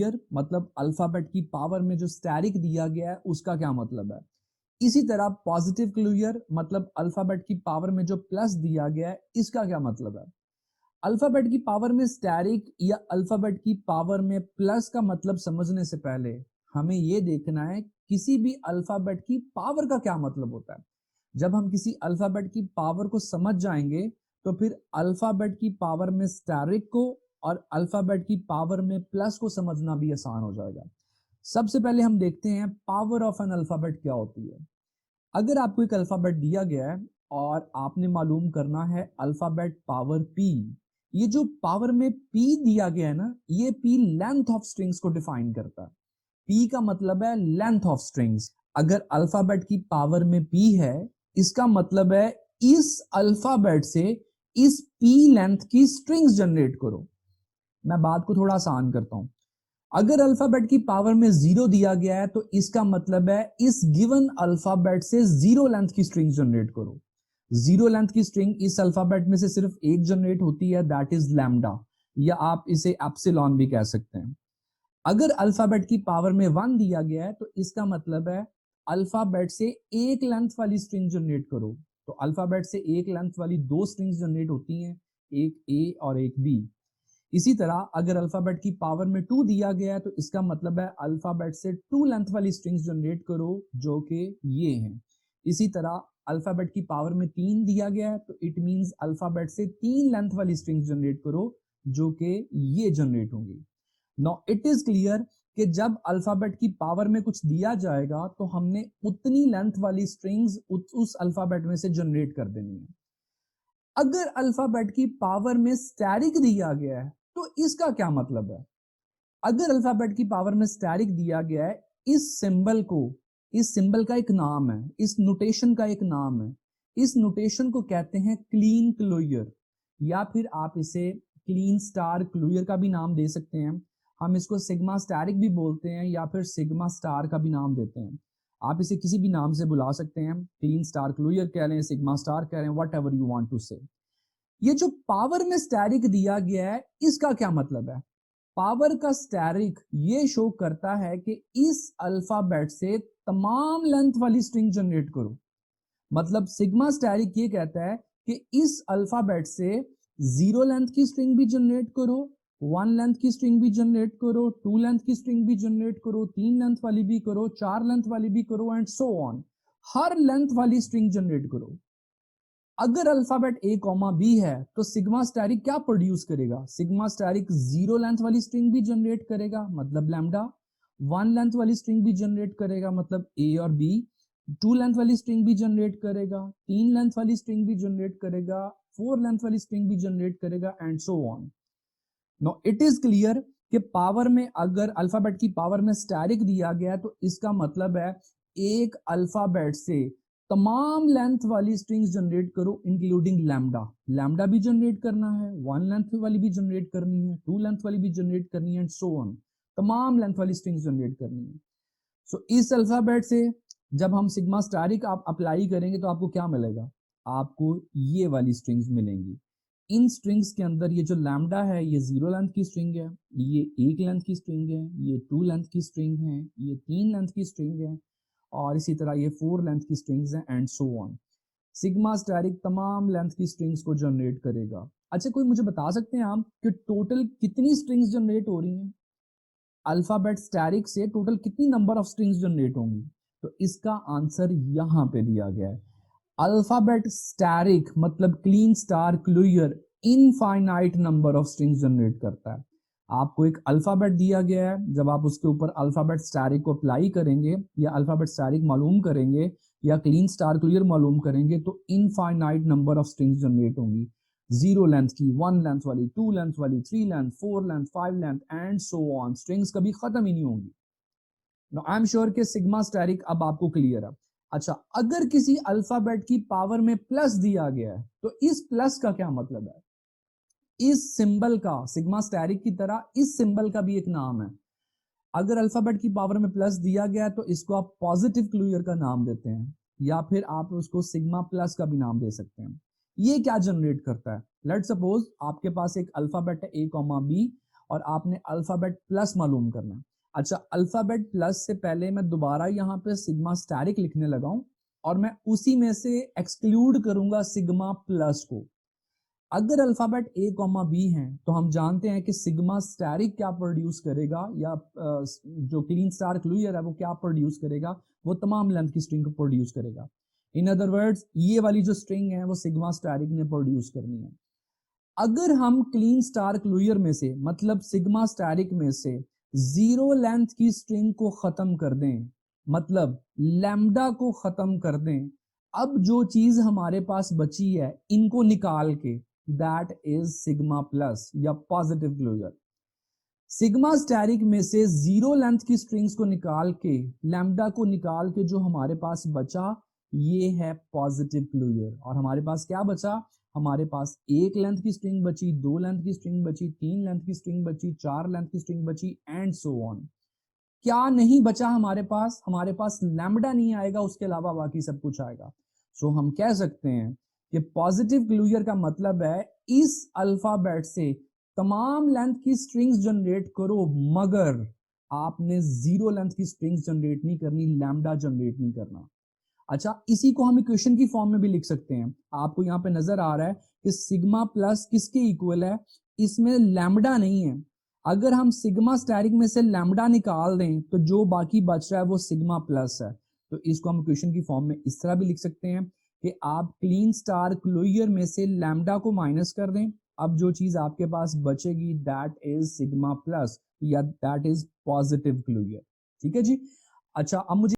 क्लूयर मतलब अल्फाबेट की पावर में जो स्टैरिक दिया गया है उसका क्या मतलब है। इसी तरह पॉजिटिव क्लूयर मतलब अल्फाबेट की पावर में जो प्लस दिया गया है इसका क्या मतलब है। अल्फाबेट की पावर में स्टैरिक या अल्फाबेट की पावर में प्लस का मतलब समझने से पहले हमें यह देखना है किसी भी अल्फाबेट की पावर का क्या मतलब होता है। जब हम किसी अल्फाबेट की पावर को समझ जाएंगे तो फिर अल्फाबेट की पावर में स्टैरिक को और अल्फाबेट की पावर में प्लस को समझना भी आसान हो जाएगा। सबसे पहले हम देखते हैं पावर ऑफ एन अल्फाबेट क्या होती है। अगर आपको एक अल्फाबेट दिया गया है और आपने मालूम करना है अल्फाबेट पावर पी, ये जो पावर में पी दिया गया है ना, ये पी लेंथ ऑफ स्ट्रिंग्स को डिफाइन करता है। पी का मतलब है लेंथ ऑफ स्ट्रिंग्स। अगर अल्फाबेट की पावर में पी है इसका मतलब है इस अल्फाबेट से इस पी लेंथ की स्ट्रिंग्स जनरेट करो। मैं बात को थोड़ा आसान करता हूं। अगर अल्फाबेट की पावर में 0 दिया गया है तो इसका मतलब है इस गिवन अल्फाबेट से 0 लेंथ की स्ट्रिंग जनरेट करो। 0 लेंथ की स्ट्रिंग इस अल्फाबेट में से सिर्फ एक जनरेट होती है, दैट इज लैम्डा, या आप इसे एप्सिलॉन भी कह सकते हैं। अगर अल्फाबेट की पावर में 1 दिया गया है तो इसका मतलब है अल्फाबेट से एक लेंथ वाली स्ट्रिंग जनरेट करो। तो अल्फाबेट से एक लेंथ वाली दो स्ट्रिंग्स जनरेट होती हैं, एक ए और एक बी। इसी तरह अगर अल्फाबेट की पावर में 2 दिया गया है तो इसका मतलब है अल्फाबेट से 2 लेंथ वाली स्ट्रिंग्स जनरेट करो जो कि ये हैं। इसी तरह अल्फाबेट की पावर में 3 दिया गया है तो इट मींस अल्फाबेट से 3 लेंथ वाली स्ट्रिंग्स जनरेट करो जो कि ये जनरेट होंगी। नाउ इट इज क्लियर कि जब अल्फाबेट की पावर में कुछ दिया जाएगा तो हमने उतनी लेंथ वाली स्ट्रिंग्स उस अल्फाबेट में से जनरेट कर देनी है। अगर अल्फाबेट की पावर में स्टैरिक दिया गया है तो इसका क्या मतलब है। अगर अल्फाबेट की पावर में स्टैरिक दिया गया है, इस सिंबल का एक नाम है, इस नोटेशन का एक नाम है, इस नोटेशन को कहते हैं क्लीन क्लोयर, या फिर आप इसे क्लीन स्टार क्लोयर का भी नाम दे सकते हैं। हम इसको सिग्मा स्टैरिक भी बोलते हैं या फिर सिग्मा स्टार का भी नाम देते हैं। आप इसे किसी भी नाम से बुला सकते हैं, क्लीन स्टार क्लोयर कह रहे हैं, सिग्मा स्टार कह रहे हैं, whatever you want to say. ये जो पावर में स्टैरिक दिया गया है इसका क्या मतलब है। पावर का स्टैरिक ये शो करता है कि इस अल्फाबेट से तमाम लेंथ वाली स्ट्रिंग जनरेट करो। मतलब सिग्मा स्टैरिक ये कहता है कि इस अल्फाबेट से 0 लेंथ की स्ट्रिंग भी जनरेट करो, 1 लेंथ की स्ट्रिंग भी जनरेट करो, 2 लेंथ की स्ट्रिंग भी जनरेट करो, 3 लेंथ वाली भी करो, 4 लेंथ वाली भी करो and so on. Her length वाली स्ट्रिंग जनरेट करो। अगर अल्फाबेट ए कॉमा बी है तो सिग्मा स्टैरिक क्या प्रोड्यूस करेगा। सिग्मा स्टैरिक 0 लेंथ वाली स्ट्रिंग भी जनरेट करेगा मतलब लैम्डा, 1 लेंथ वाली स्ट्रिंग भी जनरेट करेगा मतलब ए और बी, 2 लेंथ वाली स्ट्रिंग भी जनरेट करेगा, 3 लेंथ वाली स्ट्रिंग भी जनरेट करेगा, 4 लेंथ वाली स्ट्रिंग भी जनरेट करेगा and so on. No it is clear कि पावर में अगर अल्फाबेट की पावर में स्टैरिक दिया गया तो इसका मतलब है एक अल्फाबेट से तमाम लेंथ वाली स्ट्रिंग्स जनरेट करो इंक्लूडिंग लैम्डा। लैम्डा भी जनरेट करना है, 1 लेंथ वाली भी जनरेट करनी है, 2 लेंथ वाली भी जनरेट करनी है एंड सो ऑन। तमाम लेंथ वाली स्ट्रिंग्स जनरेट करनी है। सो इस अल्फाबेट से जब हम सिग्मा स्टैरिक आप अप्लाई करेंगे तो आपको क्या मिलेगा, आपको ये वाली स्ट्रिंग्स मिलेंगी। इन स्ट्रिंग्स के अंदर ये जो लैम्डा है ये 0 लेंथ की स्ट्रिंग है, ये 1 लेंथ की स्ट्रिंग है, ये 2 लेंथ की स्ट्रिंग है, ये 3 लेंथ की स्ट्रिंग है और इसी तरह ये 4 लेंथ की स्ट्रिंग्स हैं and so on. Sigma asterisk तमाम लेंथ की स्ट्रिंग्स को जनरेट करेगा। अच्छा कोई मुझे बता सकते हैं आप कि टोटल कितनी स्ट्रिंग्स जनरेट हो रही हैं। अल्फाबेट स्टैरिक से टोटल कितनी नंबर ऑफ स्ट्रिंग्स जनरेट होंगी। तो इसका आंसर यहां पे दिया गया है। अल्फाबेट स्टैरिक मतलब Kleene star closure infinite number of strings generate करता है। आपको एक अल्फाबेट दिया गया है, जब आप उसके ऊपर अल्फाबेट स्टैरिक को अप्लाई करेंगे या अल्फाबेट स्टैरिक मालूम करेंगे या क्लीन स्टार क्लियर मालूम करेंगे तो infinite number of strings generate होंगी। 0 लेंथ की, 1 लेंथ वाली, 2 लेंथ वाली, 3 length, 4 length, 5 length and so on. Strings कभी खत्म ही नहीं होंगी। नो आई एम श्योर कि सिग्मा स्टैरिक अब आपको क्लियर है। अच्छा अगर किसी अल्फाबेट की पावर में प्लस दिया गया है तो इस प्लस का क्या मतलब है। इस सिंबल का, सिग्मा स्टैरिक की तरह इस सिंबल का भी एक नाम है। अगर अल्फाबेट की पावर में प्लस दिया गया है तो इसको आप पॉजिटिव क्लूयर का नाम देते हैं या फिर आप उसको सिग्मा प्लस का भी नाम दे सकते हैं। ये क्या जनरेट करता है। लेट सपोज आपके पास एक अल्फाबेट है ए कॉमा बी और आपने अल्फाबेट प्लस मालूम करना है। अच्छा, अल्फाबेट प्लस से पहले मैं दोबारा यहाँ पे सिग्मा स्टैटिक लिखने लगा हूं और मैं उसी में से एक्सक्लूड करूंगा सिग्मा प्लस को। अगर अल्फाबेट ए कॉमा बी है तो हम जानते हैं कि सिग्मा स्टैटिक क्या प्रोड्यूस करेगा, या जो क्लीन स्टार क्लूयर है वो क्या प्रोड्यूस करेगा, वो तमाम लेंथ की स्ट्रिंग को प्रोड्यूस करेगा। इन अदर वर्ड्स, ये वाली जो स्ट्रिंग है वो सिग्मा स्टैटिक ने प्रोड्यूस करनी है। अगर हम क्लीन स्टार क्लूयर में से, मतलब सिग्मा स्टैटिक में से जीरो लेंथ की स्ट्रिंग को खत्म कर दें, मतलब लैम्डा को खत्म कर दें, अब जो चीज हमारे पास बची है इनको निकाल के, दैट इज सिग्मा प्लस या पॉजिटिव क्लोजर। सिग्मा स्टैटिक में से जीरो लेंथ की स्ट्रिंग्स को निकाल के, लैम्डा को निकाल के जो हमारे पास बचा, ये है पॉजिटिव क्लोजर। और हमारे पास क्या बचा? हमारे पास एक लेंथ की स्ट्रिंग बची, दो लेंथ की स्ट्रिंग बची, तीन लेंथ की स्ट्रिंग बची, चार लेंथ की स्ट्रिंग बची, एंड सो ऑन। क्या नहीं बचा हमारे पास? हमारे पास लैम्डा नहीं आएगा, उसके अलावा बाकी सब कुछ आएगा। सो हम कह सकते हैं कि पॉजिटिव क्लोजर का मतलब है इस अल्फाबेट से तमाम लेंथ की स्ट्रिंग्स जनरेट करो, मगर आपने जीरो लेंथ की स्ट्रिंग्स जनरेट नहीं करनी, लैम्डा जनरेट नहीं करना। अच्छा, इसी को हम इक्वेशन की फॉर्म में भी लिख सकते हैं। आपको यहाँ पे नजर आ रहा है कि सिग्मा प्लस किसके इक्वल है? इसमें लैम्डा नहीं है। अगर हम सिग्मा स्टैटिक में से लैम्डा निकाल दें तो जो बाकी बच रहा है वो सिग्मा प्लस है। तो इसको हम इक्वेशन की फॉर्म में इस तरह भी लिख सकते हैं कि आप क्लीन स्टार क्लोजर में से लैम्डा को माइनस कर दें, अब जो चीज आपके पास बचेगी दैट इज सिग्मा प्लस या दैट इज पॉजिटिव क्लोजर। ठीक है जी। अच्छा, अब मुझे